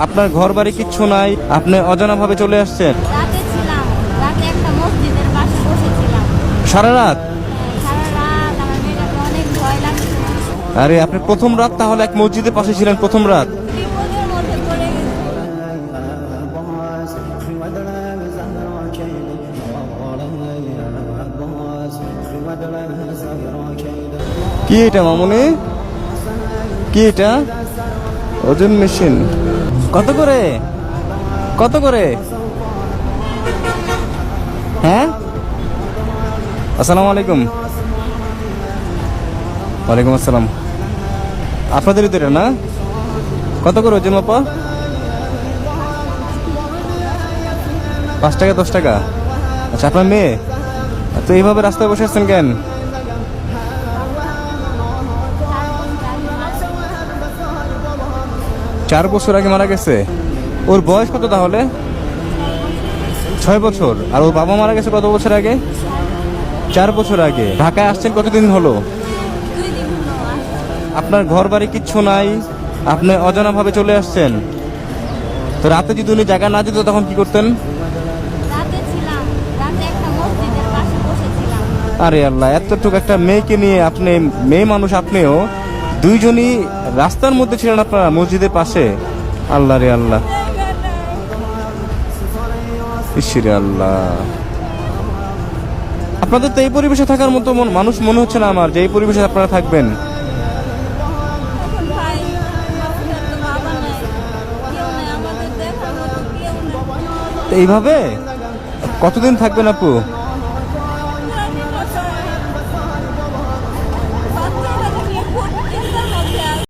আপনার ঘর বাড়ি কিচ্ছু নাই, আপনি অজানা ভাবে চলে আসছেন? রাতে ছিলাম, রাতে একটা মসজিদের পাশে বসেছিলাম। সারা রাত? সারা রাত আমার মেয়েটাকে অনেক ভয় লাগছে। আরে আপনি প্রথম রাত তাহলে এক মসজিদের পাশে ছিলেন প্রথম রাত? বিপদের মধ্যে পড়ে গেছি। কি এটা মামুনি? কি এটা? ওজন মেশিন। কত করে? কত করে? হ্যাঁ, আসসালামু আলাইকুম। ওয়ালাইকুম আসসালাম। আপনাদেরই তো এটা না? কত করে ওজন বাপা? 5 টাকা 10 টাকা? আচ্ছা, আপনার মেয়ে তো এইভাবে রাস্তায় বসে আছেন কেন? 4 বছর আগে মারা গেছে? ওর বয়স কত তাহলে? 6 বছর। আর ওর বাবা মারা গেছে কত বছর আগে? 4 বছর আগে। ঢাকায় আসছেন কতদিন হলো? 2 দিন হলো আসছি। আপনার ঘর বাড়ি কিচ্ছু নাই, আপনি অজানা ভাবে চলে আসছেন। তো রাতে যদি উনি জায়গা না দিত তখন কি করতেন? রাতে ছিলাম, রাতে একটা মসজিদের পাশে বসেছিলাম। আরে আল্লাহ, এতটুকু একটা মেয়েকে নিয়ে আপনি, মেয়ে মানুষ আপনিও, দুইজনই রাস্তার মধ্যে ছিলেন আপনারা মসজিদের পাশে। আল্লাহ রে আল্লাহ, ইসরে আল্লাহ। আপনাদের তো এই পরিবেশে থাকার মতো মানুষ মনে হচ্ছে না আমার, যে এই পরিবেশে আপনারা থাকবেন। এখন ভাই, আমার তো বাবা নাই, কেউ নাই আমাদের দেখার মতো, কেউ নাই। তো এইভাবে কতদিন থাকবেন আপু?